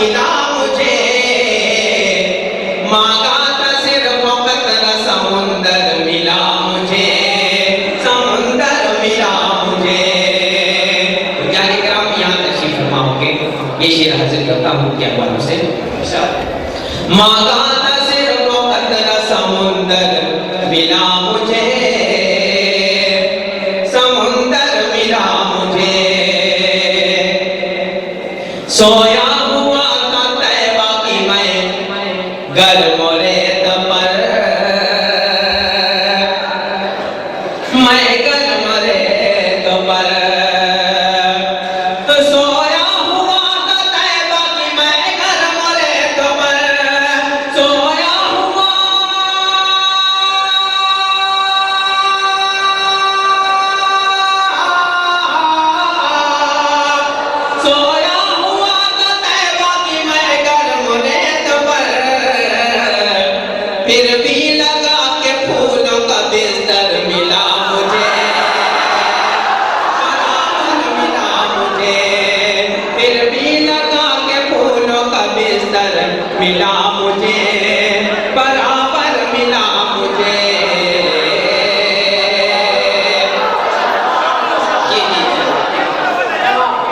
मिला मुझे, मांगा था सिर्फ कतरा समुंदर मिला मुझे, समुंदर मिला मुझे। तो क्या कराम यहाँ तशरीफ फरमा होंगे, ये शेर हाजिर करता हूँ क्या बालों से। मांगा था सिर्फ कतरा समुंदर मिला मुझे, समुंदर मिला मुझे। सोया हुआ था तैबा की मैं गर्म रेत पर, मैं गर्म रेत पर। तो सोया हुआ था तैबा की मैं गर्म रेत पर, सोया हुआ सोया हुआ था तैबा की मैं गर्म रेत पर। फिर भी लगा के फूलों का बिस्तर मिला मुझे, बराबर मिला मुझे। फिर भी लगा के फूलों का बिस्तर मिला मुझे, बराबर मिला मुझे।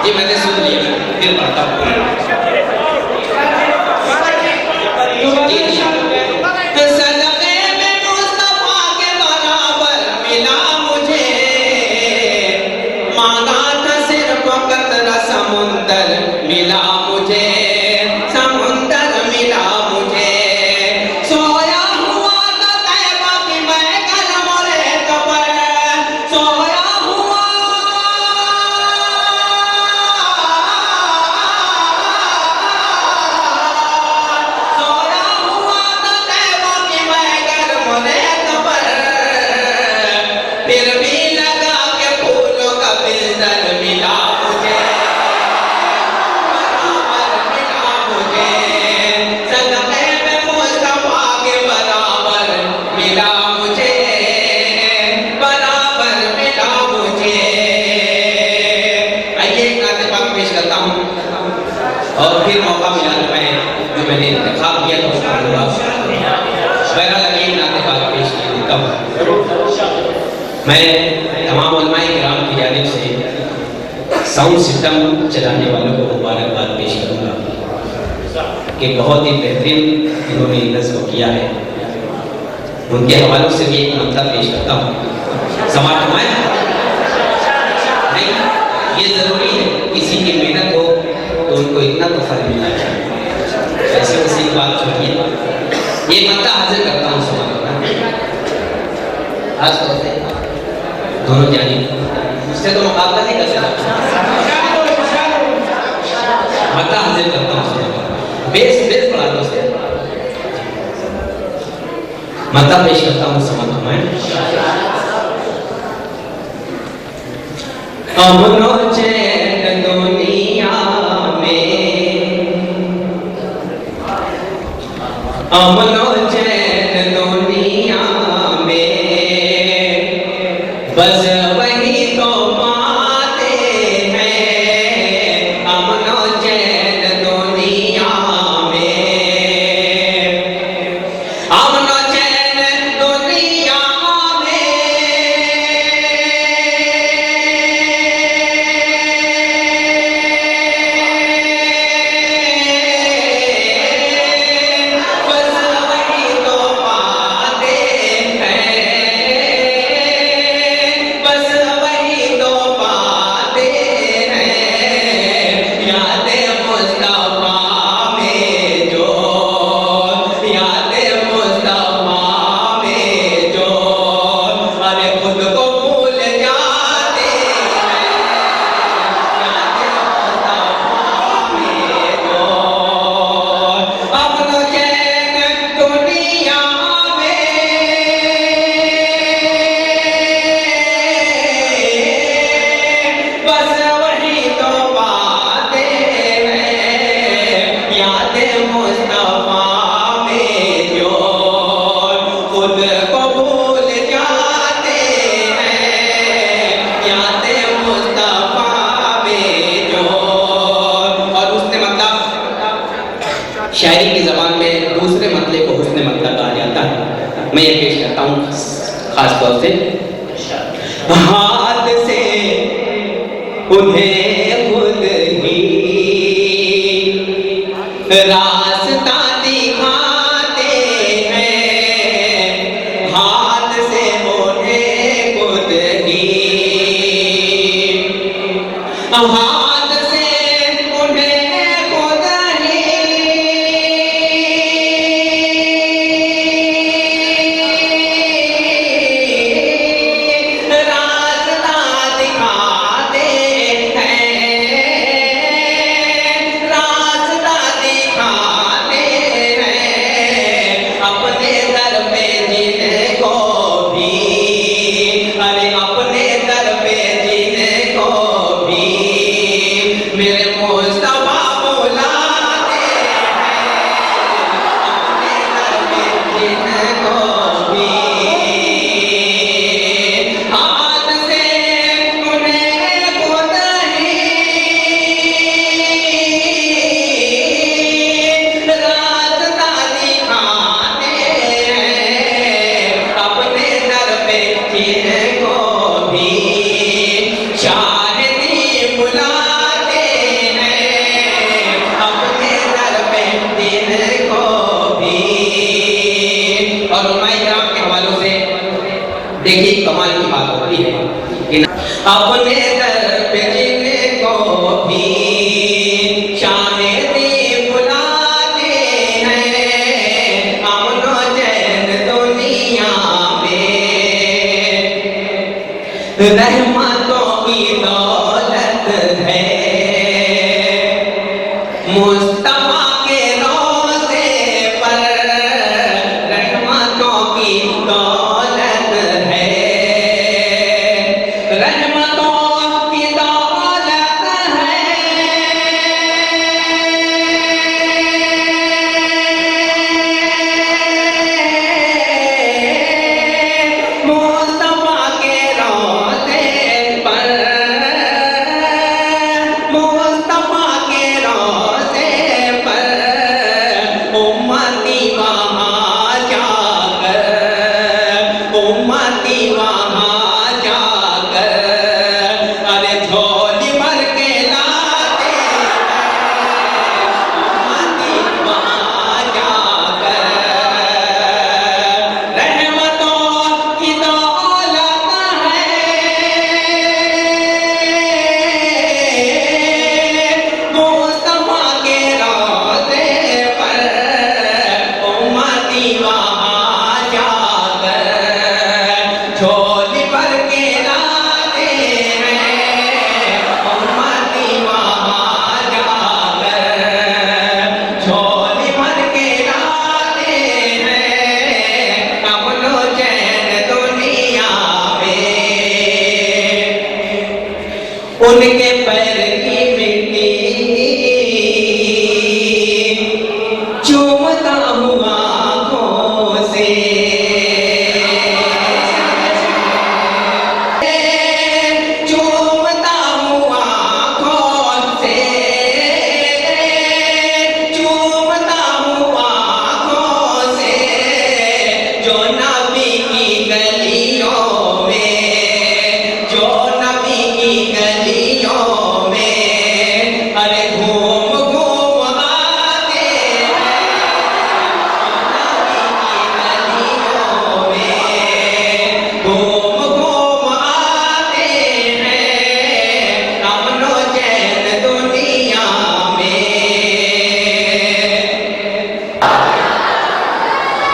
ये मैंने सुन लिया, फिर पढ़ता हूँ। सदक़े में मुस्तफा के बराबर मिला मुझे, मांगा था सिर्फ कतरा समुंदर मिला मुझे, समुंदर मिला मुझे। सोया हुआ था तैबा की मैं गर्म रेत पर, सोया हुआ सोया हुआ था तैबा की मैं गर्म रेत पर। फिर भी लगा के फूलों का बिस्तर मिला मुझे, बराबर मिला मुझे। सदक़े में मुस्तफा के बराबर मिला मुझे, बराबर मिला मुझे। आइए एक नाते पाक पेश करता हूँ और फिर मौका मिला तो मैं जो मैंने इंतखाब किया था उसको पढ़ूंगा। बहरहाल अभी एक नाते पाक पेश किया देता हूँ। मैं तमाम उलमाए किराम की जानिब से साउंड सिस्टम चलाने वालों को मुबारकबाद पेश करूँगा कि बहुत ही बेहतरीन इन्होंने नज़्म किया है। उनके हवालों से भी एक ममता पेश करता हूँ। समाप्त हुआ है? नहीं, ये ज़रूरी है, किसी की मेहनत हो तो उनको इतना तो फल मिलना चाहिए। ऐसी वैसी बात छोड़िए, ये ममता हाजिर करता हूँ। समाप्त आज तो दोनों जानी मुझसे तो मुकाबला नहीं कर सकता, मता हाजिर करता हूँ। बेस बेस बढ़ा दो उसके, मता पेश करता हूँ। समझ में अमनो चैन दुनिया में, अमनो चैन दुनिया में, बस वही तो पाते हैं। अमनो चैन दुनिया में, अमनो चैन दुनिया में, बस वही तो शायरी की जबान में दूसरे मतले को हुस्न मतलब कहा जाता है। मैं ये पेश करता हूँ खास तौर से। हाथ से उन्हें खुद ही रास्ता दिखाते हैं, हाथ से उन्हें खुद ही, हाथ से उन्हें खुद ही रास्ता दिखाते हैं, रास्ता दिखाते हैं अपने दर पे जिनको भी, अरे अपने दर पे जिनको भी मेरे मुस्तफा बुलाते हैं, अपने दर पे जिनको भी हाथ से उन्हें खुद ही रास्ता दिखाते हैं अपने दर पे जिनको भी शाहिदी बुलाते हैं अपने दर पे जिनको भी। और उलमाए किराम के हवालों से देखिए कमाल की बात होती है कि अपने दर पे जिनको भी शाहिदी बुलाते हैं अमन और चैन दुनिया में, रहमतों की दौलत है मुस्तफा के रोज़े पर, रहमतों की दौलत है, रहमतों की दौलत है मुस्तफा के रोज़े पर, मुस्तफा के रोज़े पर उम्मती वहाँ जाकर, उम्मती वहाँ जाकर अरे झोली भर के लाते हैं उम्मती वहाँ जाकर, रहमतों की दौलत है मुस्तफा के रोज़े पर उम्मती वहाँ जाकर झोली भर के लाते हैं उम्मती वहाँ जाकर झोली भर के लाते हैं अमन और चैन दुनिया में। उनके पैर की मिट्टी चूमता हुआ आँखों से, चूमता हुआ आँखों से, चूमता हुआ आँखों से जो नबी की गलियों में, जो नबी की गलियों में अरे घूम घूम आते हैं नबी की गलियों में, घूम घूम आते हैं अमन और चैन दुनिया में,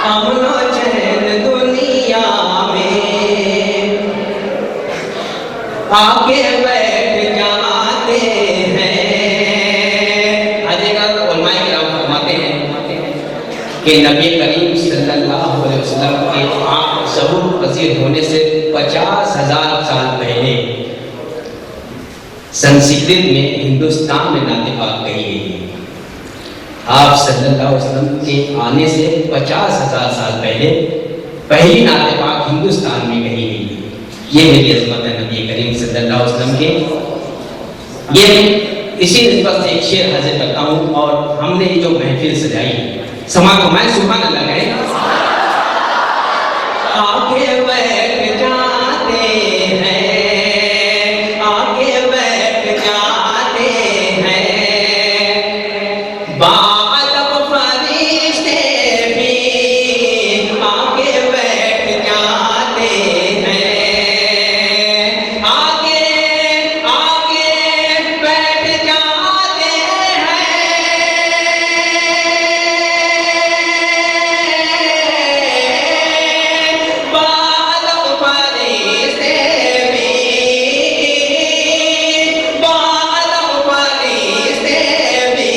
अमन और चैन दुनिया में आके बैठ जाते हैं। अजगर उलमाए किराम फरमाते हैं कि नबी करीम सल्लल्लाहु अलैहि वसल्लम के आँख ज़हूर पसीर होने से 50,000 साल पहले संस्कृत में हिंदुस्तान में नाते पाक कही गई है। आप सल्लल्लाहु अलैहि वसल्लम के आने से 50,000 साल पहले पहली नाते पाक हिंदुस्तान में कही गई है। ये मेरी अजमत है नबी करीम सल्लल्लाहु अलैहि वसल्लम के। ये इसी निस्बत से एक शेर हाजिर करता हूँ और हमने ये जो महफिल सजाई समा को मैं सुभान अल्लाह कहे आगे बैठ जाते हैं आगे बैठ जाते हैं बादब फरिश्ते भी आगे बैठ जाते हैं आगे आगे बैठ जाते हैं बादब फरिश्ते भी बादब फरिश्ते भी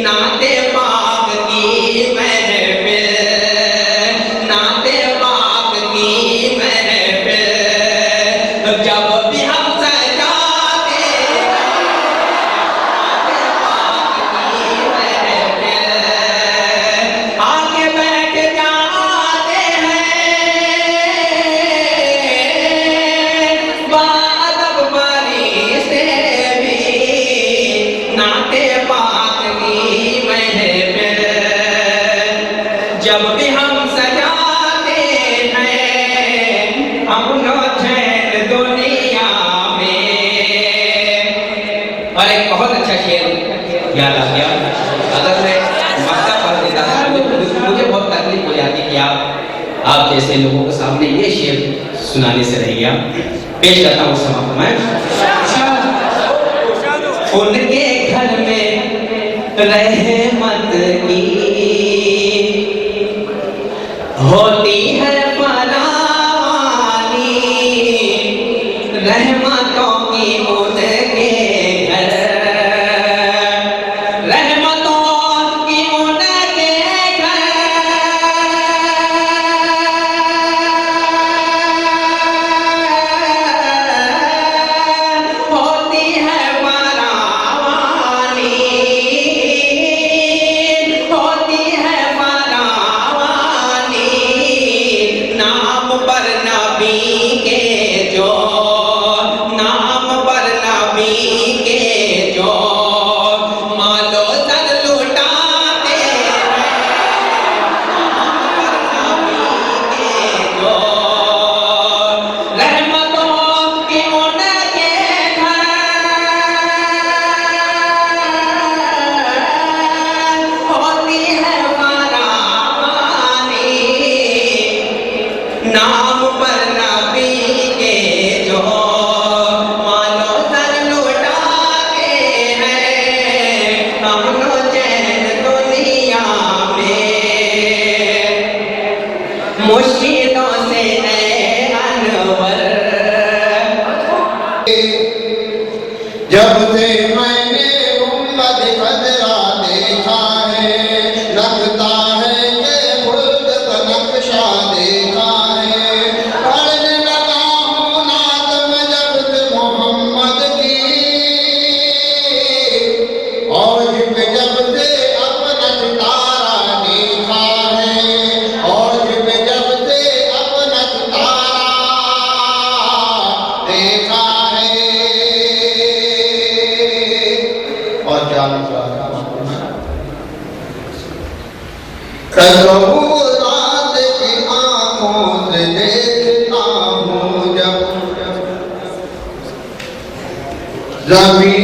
नाते पाक की महफिल नाते पाक की महफिल जब भी हम सजाते नाते पाक की महफिल आगे बैठ जाते हैं बादब फरिश्ते भी नाते पाक की महफिल जब भी हम सजाते हैं अपनो चैन दुनिया में और एक बहुत अच्छा शेर याद आ गया अगर मैं मक्का पढ़ देता था मुझे बहुत तकलीफ हो जाती कि आप जैसे लोगों के सामने ये शेर सुनाने से रह गया पेश करता हूँ समाप्त मैं उनके घर में रहमत की होती है फरावानी रहमतों की उनके घर रहमतों की उनके घर होती है फरावानी होती है फरावानी नाम पर नबी के जो नाम पर नबी के जो मालो सर लुटाते हैं नाम पर नबी के जो रहमतों की उनके घर होती है फरावानी नाम पर नबी के जो मालो सर लुटाते हैं अपनो चैन दुनिया में मुश्किलों से है अनवर जब से मैंने उम्मत खतरा देखा है लगता है कि खुद का नक्शा देखा है पढ़ने लगा हूँ नात में जब से मोहम्मद की और जब से अपना सितारा देखा है और जब से अपना सितारा देखा है और क्या रात की आंखों से देखता हूँ जब जमीन